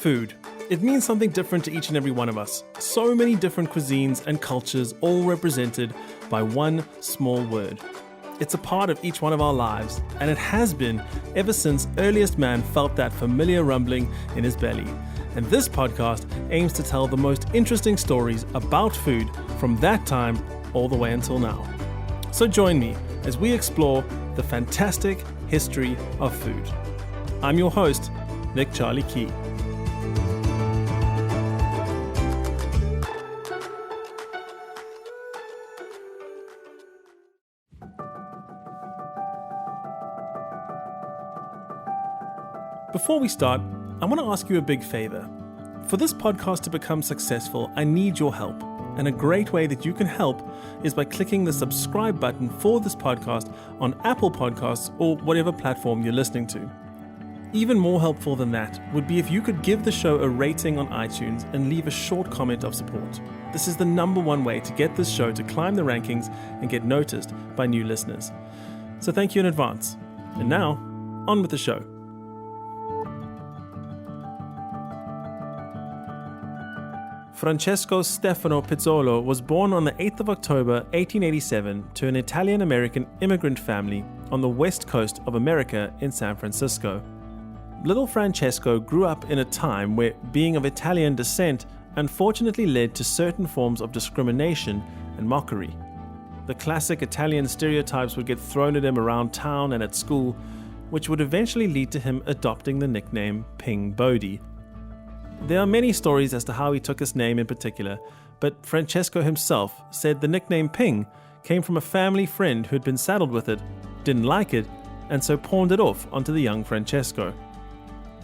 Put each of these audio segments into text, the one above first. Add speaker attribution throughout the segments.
Speaker 1: Food. It means something different to each and every one of us. So many different cuisines and cultures, all represented by one small word. It's a part of each one of our lives, and it has been ever since earliest man felt that familiar rumbling in his belly. And this podcast aims to tell the most interesting stories about food from that time all the way until now. So join me as we explore the fantastic history of food. I'm your host, Nick Charlie Key. Before we start, I want to ask you a big favor. For this podcast to become successful, I need your help. And a great way that you can help is by clicking the subscribe button for this podcast on Apple Podcasts or whatever platform you're listening to. Even more helpful than that would be if you could give the show a rating on iTunes and leave a short comment of support. This is the number one way to get this show to climb the rankings and get noticed by new listeners. So thank you in advance. And now, on with the show. Francesco Stephano Pezzolo was born on the 8th of October 1887 to an Italian-American immigrant family on the west coast of America in San Francisco. Little Francesco grew up in a time where being of Italian descent unfortunately led to certain forms of discrimination and mockery. The classic Italian stereotypes would get thrown at him around town and at school, which would eventually lead to him adopting the nickname Ping Bodie. There are many stories as to how he took his name in particular, but Francesco himself said the nickname Ping came from a family friend who had been saddled with it, didn't like it, and so pawned it off onto the young Francesco.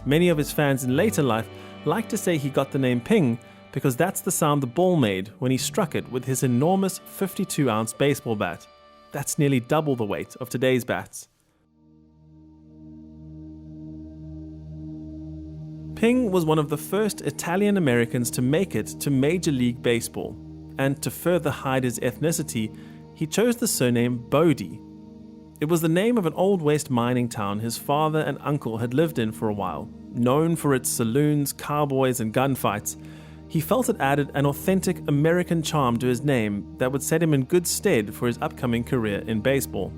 Speaker 1: Many of his fans in later life like to say he got the name Ping because that's the sound the ball made when he struck it with his enormous 52-ounce baseball bat. That's nearly double the weight of today's bats. Ping was one of the first Italian Americans to make it to Major League Baseball, and to further hide his ethnicity, he chose the surname Bodie. It was the name of an Old West mining town his father and uncle had lived in for a while. Known for its saloons, cowboys, and gunfights, he felt it added an authentic American charm to his name that would set him in good stead for his upcoming career in baseball.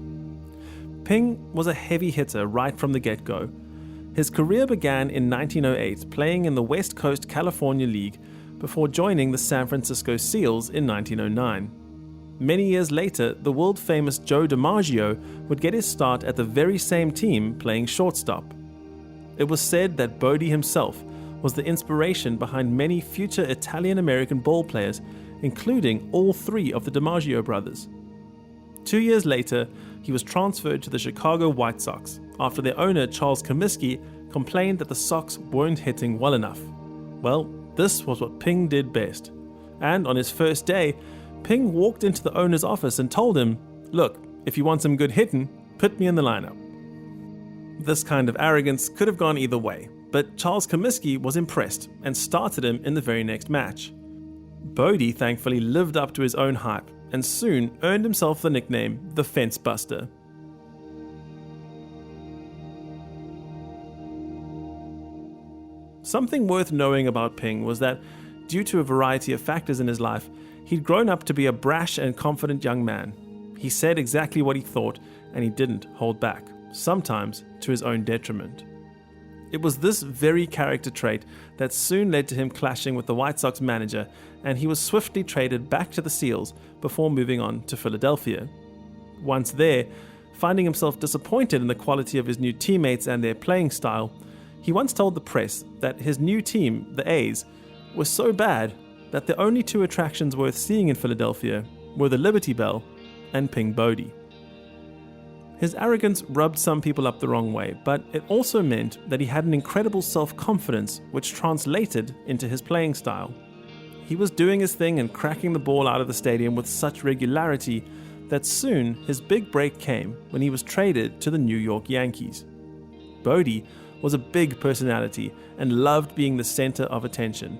Speaker 1: Ping was a heavy hitter right from the get-go. His career began in 1908 playing in the West Coast California League before joining the San Francisco Seals in 1909. Many years later, the world-famous Joe DiMaggio would get his start at the very same team playing shortstop. It was said that Bodie himself was the inspiration behind many future Italian-American ball players, including all three of the DiMaggio brothers. 2 years later, he was transferred to the Chicago White Sox after their owner Charles Comiskey complained that the Sox weren't hitting well enough. Well, this was what Ping did best. And on his first day, Ping walked into the owner's office and told him, "Look, if you want some good hitting, put me in the lineup." This kind of arrogance could have gone either way, but Charles Comiskey was impressed and started him in the very next match. Bodie thankfully lived up to his own hype and soon earned himself the nickname the Fence Buster. Something worth knowing about Ping was that, due to a variety of factors in his life, he'd grown up to be a brash and confident young man. He said exactly what he thought, and he didn't hold back, sometimes to his own detriment. It was this very character trait that soon led to him clashing with the White Sox manager, and he was swiftly traded back to the Seals before moving on to Philadelphia. Once there, finding himself disappointed in the quality of his new teammates and their playing style, he once told the press that his new team, the A's, was so bad that the only two attractions worth seeing in Philadelphia were the Liberty Bell and Ping Bodie. His arrogance rubbed some people up the wrong way, but it also meant that he had an incredible self-confidence which translated into his playing style. He was doing his thing and cracking the ball out of the stadium with such regularity that soon his big break came when he was traded to the New York Yankees. Bodie was a big personality and loved being the center of attention.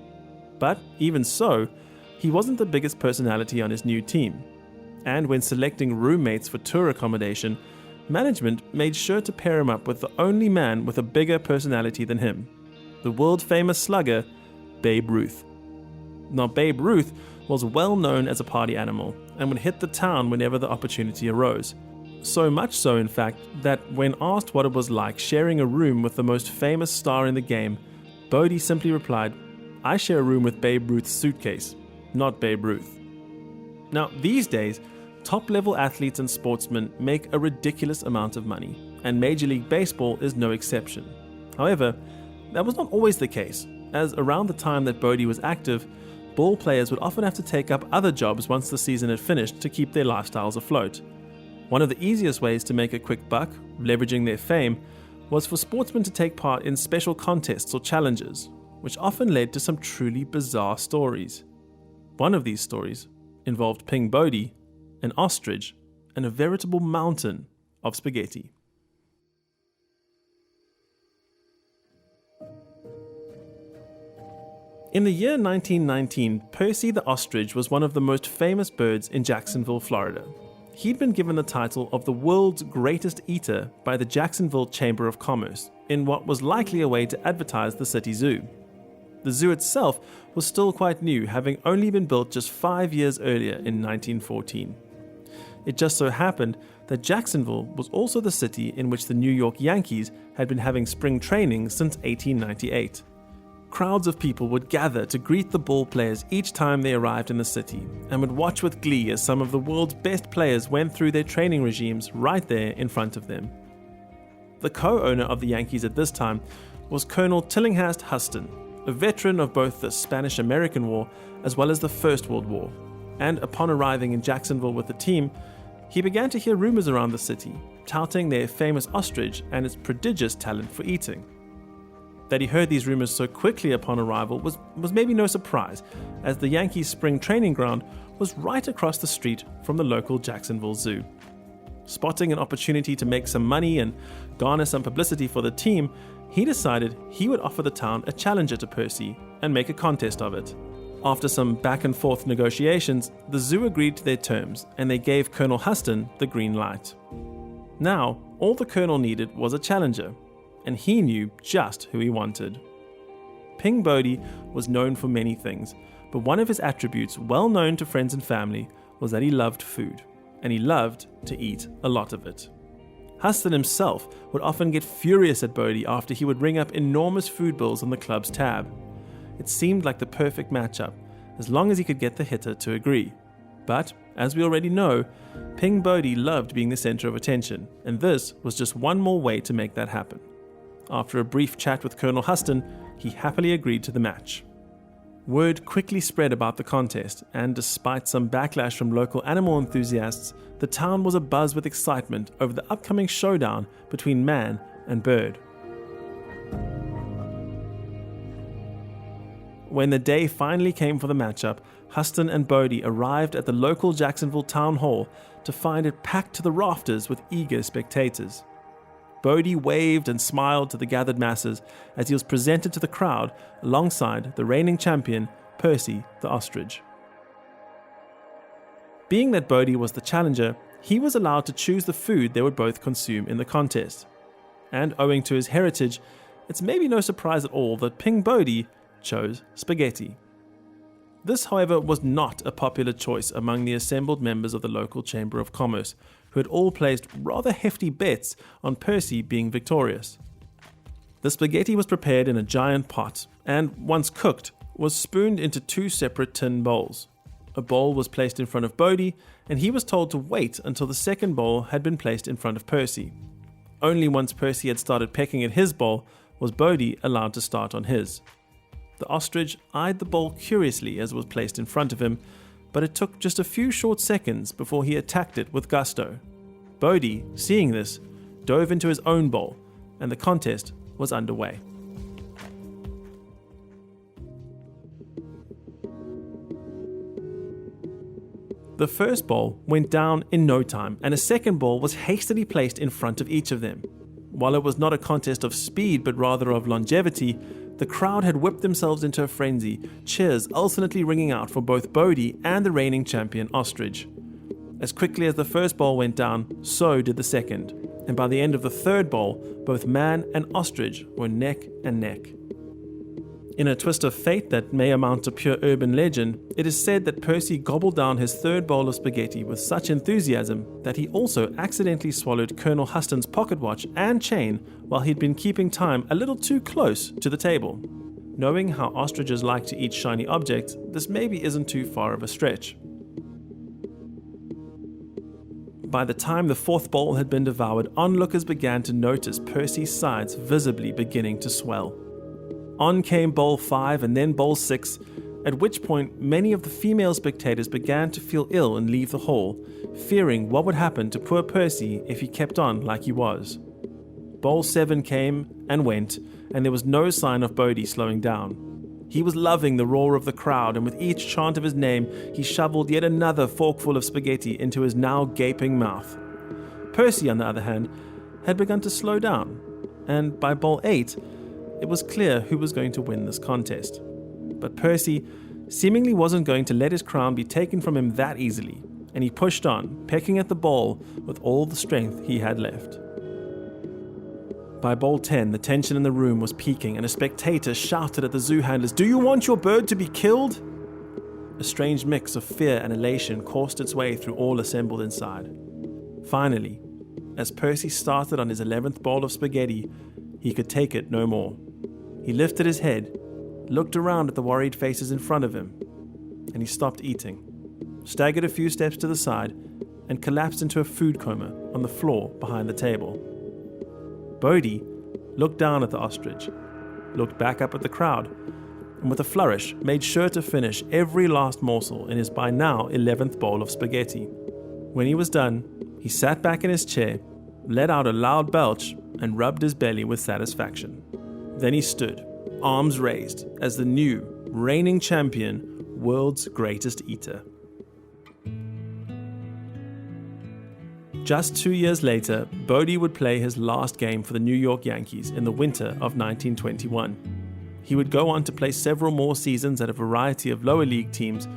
Speaker 1: But even so, he wasn't the biggest personality on his new team. And when selecting roommates for tour accommodation, management made sure to pair him up with the only man with a bigger personality than him. the world-famous slugger, Babe Ruth. Now, Babe Ruth was well known as a party animal and would hit the town whenever the opportunity arose. So much so, in fact, that when asked what it was like sharing a room with the most famous star in the game, Bodie simply replied, "I share a room with Babe Ruth's suitcase, not Babe Ruth." Now, these days, top-level athletes and sportsmen make a ridiculous amount of money, and Major League Baseball is no exception. However, that was not always the case, as around the time that Bodie was active, ball players would often have to take up other jobs once the season had finished to keep their lifestyles afloat. One of the easiest ways to make a quick buck, leveraging their fame, was for sportsmen to take part in special contests or challenges, which often led to some truly bizarre stories. One of these stories involved Ping Bodie, an ostrich, and a veritable mountain of spaghetti. In the year 1919, Percy the ostrich was one of the most famous birds in Jacksonville, Florida. He'd been given the title of the world's greatest eater by the Jacksonville Chamber of Commerce, in what was likely a way to advertise the city zoo. The zoo itself was still quite new, having only been built just 5 years earlier in 1914. It just so happened that Jacksonville was also the city in which the New York Yankees had been having spring training since 1898. Crowds of people would gather to greet the ball players each time they arrived in the city, and would watch with glee as some of the world's best players went through their training regimes right there in front of them. The co-owner of the Yankees at this time was Colonel Tillinghast Huston, a veteran of both the Spanish-American War as well as the First World War, and upon arriving in Jacksonville with the team, he began to hear rumors around the city, touting their famous ostrich and its prodigious talent for eating. That he heard these rumors so quickly upon arrival was maybe no surprise, as the Yankees' spring training ground was right across the street from the local Jacksonville Zoo. Spotting an opportunity to make some money and garner some publicity for the team, he decided he would offer the town a challenger to Percy and make a contest of it. After some back and forth negotiations, the zoo agreed to their terms and they gave Colonel Huston the green light. Now, all the colonel needed was a challenger, and he knew just who he wanted. Ping Bodie was known for many things, but one of his attributes, well known to friends and family, was that he loved food, and he loved to eat a lot of it. Huston himself would often get furious at Bodie after he would ring up enormous food bills on the club's tab. It seemed like the perfect matchup, as long as he could get the hitter to agree. But, as we already know, Ping Bodie loved being the center of attention, and this was just one more way to make that happen. After a brief chat with Colonel Huston, he happily agreed to the match. Word quickly spread about the contest, and despite some backlash from local animal enthusiasts, the town was abuzz with excitement over the upcoming showdown between man and bird. When the day finally came for the matchup, Huston and Bodie arrived at the local Jacksonville Town Hall to find it packed to the rafters with eager spectators. Bodie waved and smiled to the gathered masses as he was presented to the crowd alongside the reigning champion, Percy the ostrich. Being that Bodie was the challenger, he was allowed to choose the food they would both consume in the contest. And owing to his heritage, it's maybe no surprise at all that Ping Bodie chose spaghetti. This, however, was not a popular choice among the assembled members of the local Chamber of Commerce, who had all placed rather hefty bets on Percy being victorious. The spaghetti was prepared in a giant pot, and once cooked, was spooned into 2 separate tin bowls. A bowl was placed in front of Bodie, and he was told to wait until the second bowl had been placed in front of Percy. Only once Percy had started pecking at his bowl was Bodie allowed to start on his. The ostrich eyed the bowl curiously as it was placed in front of him, but it took just a few short seconds before he attacked it with gusto. Bodie, seeing this, dove into his own bowl, and the contest was underway. The first bowl went down in no time, and a second bowl was hastily placed in front of each of them. While it was not a contest of speed but rather of longevity, the crowd had whipped themselves into a frenzy, cheers alternately ringing out for both Bodie and the reigning champion Ostrich. As quickly as the first bowl went down, so did the second, and by the end of the third bowl, both man and ostrich were neck and neck. In a twist of fate that may amount to pure urban legend, it is said that Percy gobbled down his third bowl of spaghetti with such enthusiasm that he also accidentally swallowed Colonel Huston's pocket watch and chain while he'd been keeping time a little too close to the table. Knowing how ostriches like to eat shiny objects, this maybe isn't too far of a stretch. By the time the fourth bowl had been devoured, onlookers began to notice Percy's sides visibly beginning to swell. On came bowl 5 and then bowl 6, at which point many of the female spectators began to feel ill and leave the hall, fearing what would happen to poor Percy if he kept on like he was. Bowl 7 came and went, and there was no sign of Bodie slowing down. He was loving the roar of the crowd, and with each chant of his name, he shoveled yet another forkful of spaghetti into his now gaping mouth. Percy, on the other hand, had begun to slow down, and by bowl 8, it was clear who was going to win this contest. But Percy seemingly wasn't going to let his crown be taken from him that easily, and he pushed on, pecking at the bowl with all the strength he had left. By bowl 10, the tension in the room was peaking, and a spectator shouted at the zoo handlers, "Do you want your bird to be killed?" A strange mix of fear and elation coursed its way through all assembled inside. Finally, as Percy started on his 11th bowl of spaghetti, he could take it no more. He lifted his head, looked around at the worried faces in front of him, and he stopped eating, staggered a few steps to the side, and collapsed into a food coma on the floor behind the table. Bodie looked down at the ostrich, looked back up at the crowd, and with a flourish made sure to finish every last morsel in his by now 11th bowl of spaghetti. When he was done, he sat back in his chair, let out a loud belch, and rubbed his belly with satisfaction. Then he stood, arms raised, as the new, reigning champion, world's greatest eater. Just 2 years later, Bodie would play his last game for the New York Yankees in the winter of 1921. He would go on to play several more seasons at a variety of lower league teams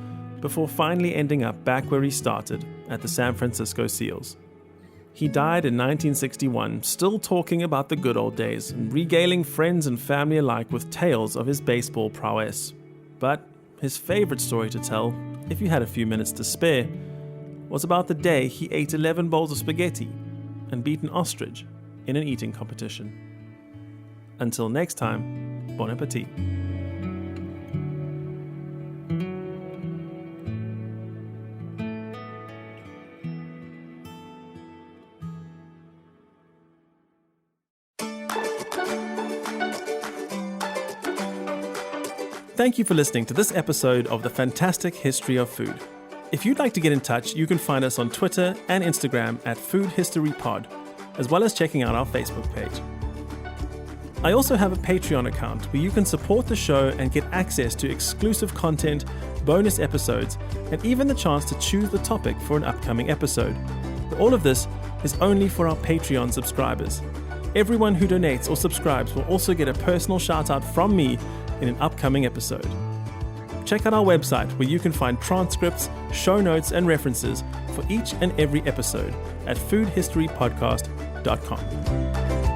Speaker 1: before finally ending up back where he started, at the San Francisco Seals. He died in 1961, still talking about the good old days and regaling friends and family alike with tales of his baseball prowess. But his favorite story to tell, if you had a few minutes to spare, was about the day he ate 11 bowls of spaghetti and beat an ostrich in an eating competition. Until next time, bon appetit. Thank you for listening to this episode of The Fantastic History of Food. If you'd like to get in touch, you can find us on Twitter and Instagram at Food History Pod, as well as checking out our Facebook page. I also have a Patreon account where you can support the show and get access to exclusive content, bonus episodes, and even the chance to choose the topic for an upcoming episode. But all of this is only for our Patreon subscribers. Everyone who donates or subscribes will also get a personal shout out from me in an upcoming episode. Check out our website where you can find transcripts, show notes, and references for each and every episode at foodhistorypodcast.com.